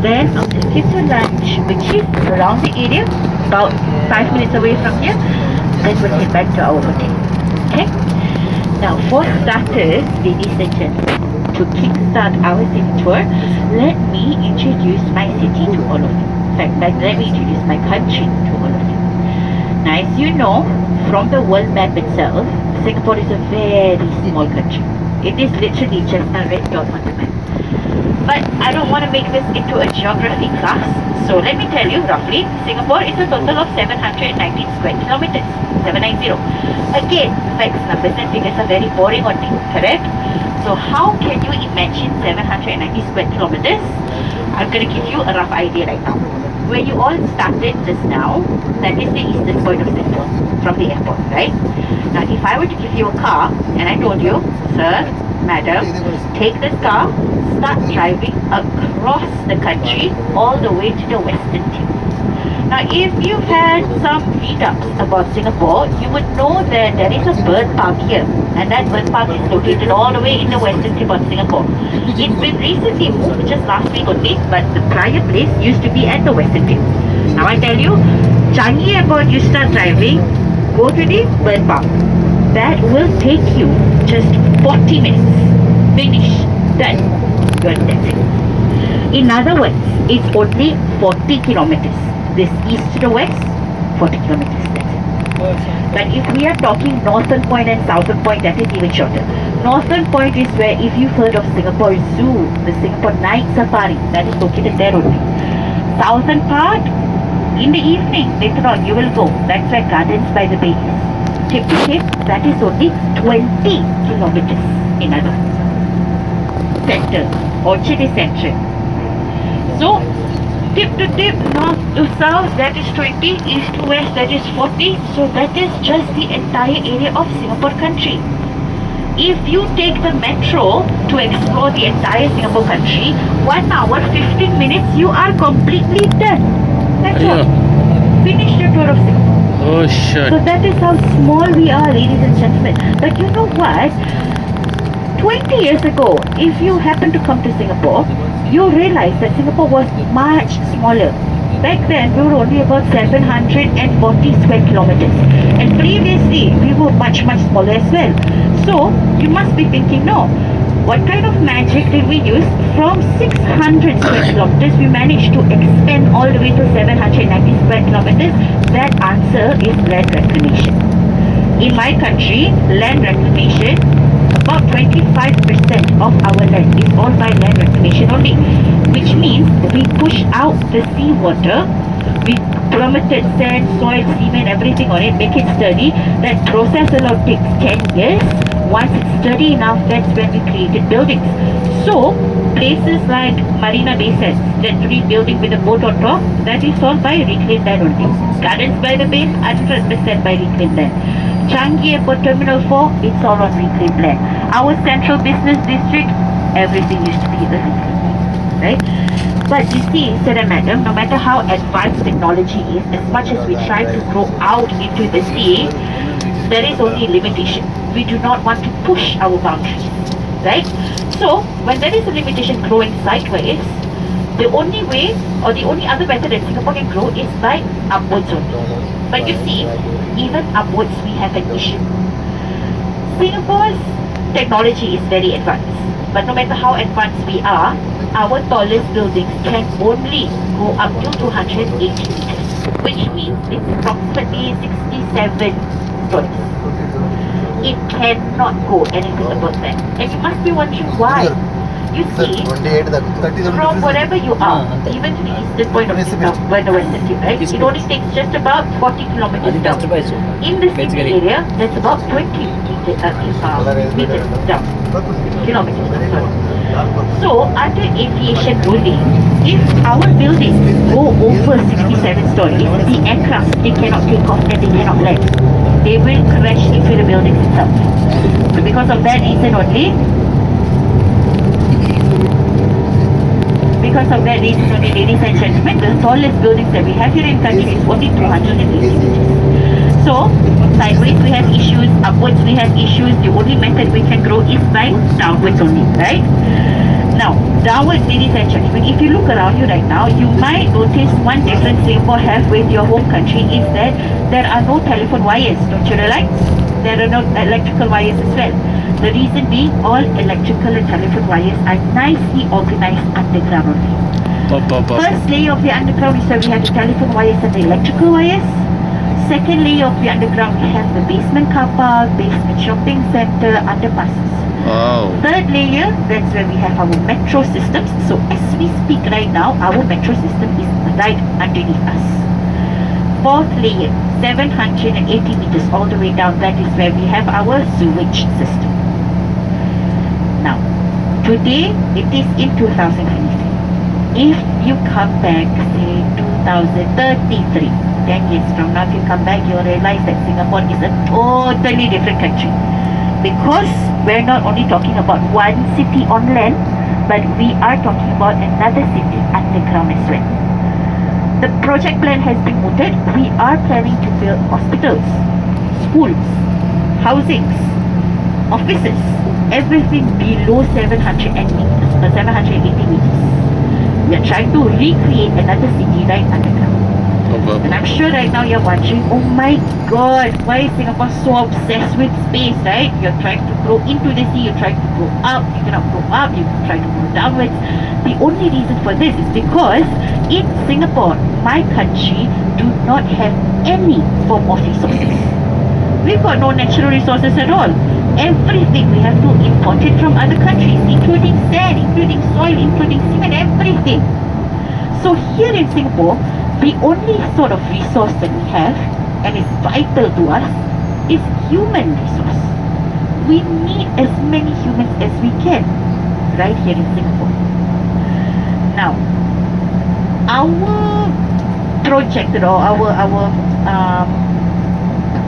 Then I'll take you to lunch, which is around the area, about 5 minutes away from here. Then we'll head back to our hotel. Okay? Now, for starters, ladies and gentlemen, to kickstart our city tour, let me introduce my city to all of you. In fact, let me introduce my country to all of you. Now, as you know, from the world map itself, Singapore is a very small country. It is literally just a red dot on the map. But I don't want to make this into a geography class. So let me tell you roughly, Singapore is a total of 719 square kilometers. 790. Again, facts, numbers and figures are very boring on me, correct? So how can you imagine 790 square kilometers? I'm going to give you a rough idea right now. Where you all started just now, that is the eastern point of Singapore from the airport, right? Now, if I were to give you a car and I told you, sir, madam, take this car, start driving across the country all the way to the western tip. Now, if you've had some read-ups about Singapore, you would know that there is a bird park here, and that bird park is located all the way in the western tip of Singapore. It's been recently moved, just last week only, but the prior place used to be at the western tip. Now I tell you, Changi Airport, you start driving, go to the bird park. That will take you just 40 minutes. Finish. Done. Good. That's it. In other words, it's only 40 kilometers. This east to the west, 40 kilometers. That's it. But if we are talking northern point and southern point, that is even shorter. Northern point is where, if you've heard of Singapore Zoo, the Singapore Night Safari, that is located there only. Southern part, in the evening, later on, you will go. That's where Gardens by the Bay is. Tip to tip, that is only 20 kilometers. In other words, center, Orchard is central. So, tip to tip, north to south, that is 20, east to west, that is 40. So that is just the entire area of Singapore country. If you take the metro to explore the entire Singapore country, 1 hour, 15 minutes, you are completely done. That's all. Finish the tour of Singapore. Oh shit. So that is how small we are, ladies and gentlemen. But you know what? 20 years ago, if you happen to come to Singapore, you realize that Singapore was much smaller. Back then, we were only about 740 square kilometers. And previously, we were much smaller as well. So, you must be thinking, no, what kind of magic did we use? From 600 square kilometers, we managed to expand all the way to 790 square kilometers. That answer is land reclamation. In my country, land reclamation, about 25% of our land is owned by land reclamation only, which means we push out the seawater, we plummeted sand, soil, cement, everything on it, make it sturdy. That process alone takes 10 years. Once it's sturdy enough, that's when we created buildings. So, places like Marina Bay Sands, that green building with a boat on top, that is all by reclaimed land only. Gardens by the Bay, 100% by reclaimed land. Changi Airport Terminal 4, it's all on reclaimed land. Our central business district, everything used to be the reclaimed land, right? But you see, sir and madam, no matter how advanced technology is, as much as we try to grow out into the sea, there is only limitation. We do not want to push our boundaries, right? So, when there is a limitation growing sideways, the only way or the only other method that Singapore can grow is by upwards only. But you see, even upwards we have an issue. Singapore's technology is very advanced. But no matter how advanced we are, our tallest buildings can only go up to 280 meters, which means it's approximately 67 stories. It cannot go anything above that. And you must be wondering why. You see, from wherever you are, even to the eastern point of Singapore, by the western tip, right? It only takes just about 40 kilometers down. In the city area, that's about 20 meters down. Kilometers, sorry. So, under aviation ruling, if our buildings go over 67 stories, the aircraft, they cannot take off and they cannot land. They will crash into the buildings itself. So, because of that reason only, ladies and gentlemen, the tallest buildings that we have here in country is only 280 meters. So, sideways we have issues, upwards we have issues. The only method we can grow is by downwards only, right? Now, downwards, ladies and gentlemen, if you look around you right now, you might notice one difference Singapore have with your home country is that there are no telephone wires. Don't you realize? There are no electrical wires as well. The reason being, all electrical and telephone wires are nicely organized underground only. First layer of the underground is where we have the telephone wires and the electrical wires. Second layer of the underground, we have the basement car park, basement shopping center, underpasses. Wow. Third layer, that's where we have our metro systems. So as we speak right now, our metro system is right underneath us. Fourth layer, 780 meters all the way down, that is where we have our sewage system. Now, today it is in 2023. If you come back, say 2033, 10 years from now, if you come back, you'll realize that Singapore is a totally different country. Because we're not only talking about one city on land, but we are talking about another city underground as well. The project plan has been mooted. We are planning to build hospitals, schools, housings, offices, everything below 780 meters. We are trying to recreate another city right underground. And I'm sure right now you're watching, oh my god, why is Singapore so obsessed with space, right? You're trying to grow into the sea, you're trying to grow up, you cannot grow up, you try to grow downwards. The only reason for this is because in Singapore, my country, do not have any form of resources. We've got no natural resources at all. Everything we have to import it from other countries, including sand, including soil, including cement, everything. So here in Singapore, the only sort of resource that we have, and is vital to us, is human resource. We need as many humans as we can, right here in Singapore. Now, our projected or our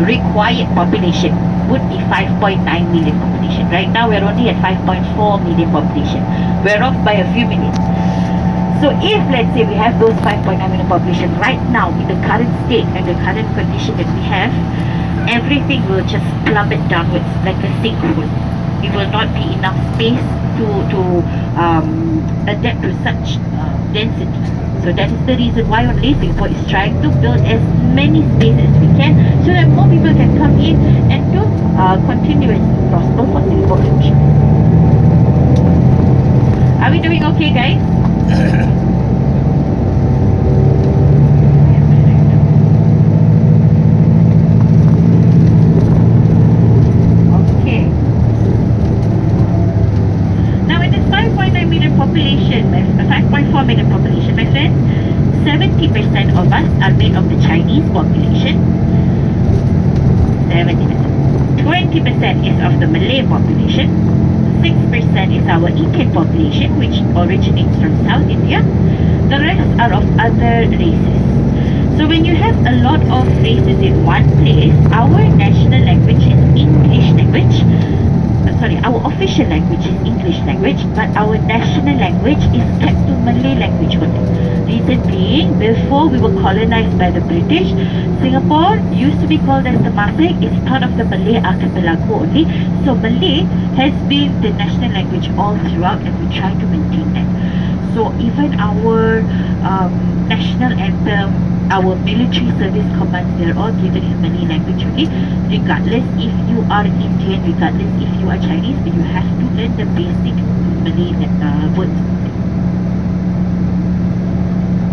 required population would be 5.9 million population. Right now, we're only at 5.4 million population. We're off by a few million. So if, let's say, we have those 5.9 million population right now in the current state and the current condition that we have, everything will just plummet downwards like a sinkhole. It will not be enough space to adapt to such density. So that is the reason why only Singapore is trying to build as many spaces as we can so that more people can come in and to continuously prosper for Singapore country. Are we doing okay, guys? Okay. Now in this 5.9 million population, 5.4 million population, my friends, 70% of us are made of the Chinese population. 70%. 20% is of the Malay population. 6% is our Indian population, which originates from South India. The rest are of other races. So when you have a lot of races in one place, our national language is English language. Our official language is English language, but our national language is kept to Malay language only. Reason being, before we were colonized by the British, Singapore used to be called as Temasek. It's part of the Malay archipelago only. So Malay has been the national language all throughout, and we try to maintain that. So even our national anthem, our military service commands, they're all given in Malay language only. Regardless if you are Indian, regardless if you are Chinese, but you have to learn the basic Malay words.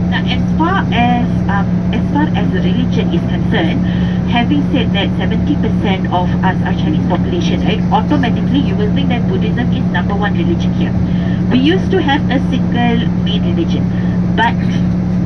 Now, as far as the religion is concerned, having said that 70% of us are Chinese population, right? Automatically, you will think that Buddhism is number one religion here. We used to have a single main religion, but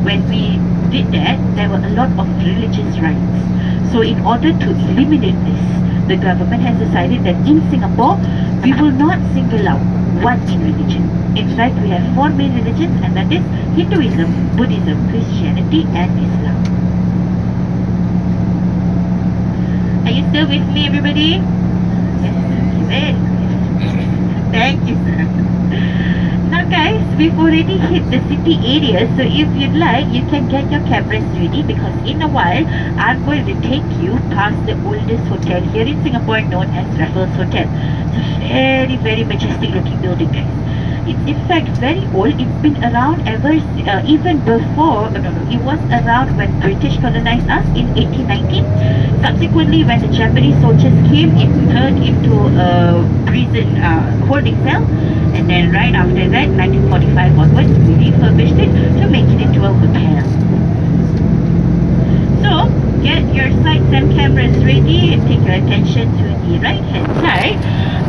when we did that, there were a lot of religious rights. So in order to eliminate this, the government has decided that in Singapore, we will not single out one main religion. In fact, we have four main religions, and that is Hinduism, Buddhism, Christianity, and Islam. Are you still with me, everybody? Yes, thank you. Thank you, sir. Now, Now guys, we've already hit the city area, so if you'd like, you can get your cameras ready because in a while, I'm going to take you past the oldest hotel here in Singapore known as Raffles Hotel. It's a very, very majestic looking building guys. It's in fact very old. It's been around even before, it was around when British colonized us in 1819. Subsequently, when the Japanese soldiers came, it turned into a prison holding cell. And then right after that, 1945 onwards, we refurbished it to make it into a hotel. So, get your sights and cameras ready and take your attention to the right hand side.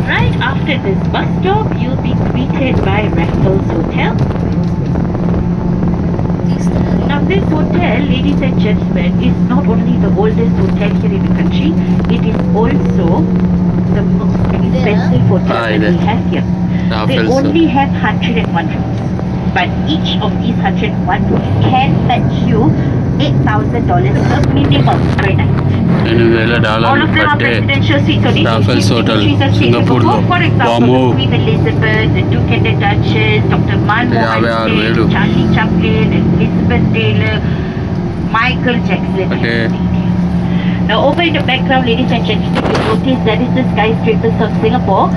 Right after this bus stop, you'll be greeted by Raffles Hotel. Now this hotel, ladies and gentlemen, is not only the oldest hotel here in the country, it is also the most expensive hotel that we have here. They only have 101 rooms. But each of these 101 rooms can fetch you $8,000 per minimum per night. All of them are presidential suites. So Raffles Hotel, Singapore. For example, the Queen Elizabeth, the Duke and the Duchess, Dr. Manmohan, Charlie Chaplin, Elizabeth Taylor, Michael Jackson. Now over in the background, ladies and gentlemen, you notice that is the skyscrapers of Singapore.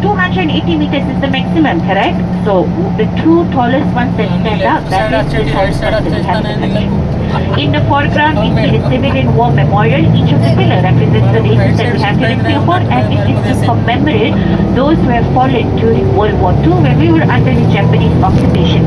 280 meters is the maximum, correct? So the two tallest ones that stand out, that is the tallest ones that we have in the country. In the foreground, we see the Civilian War Memorial. Each of the pillars represents the nations that we have here in Singapore, and it is to commemorate those who have fallen during World War II when we were under the Japanese occupation.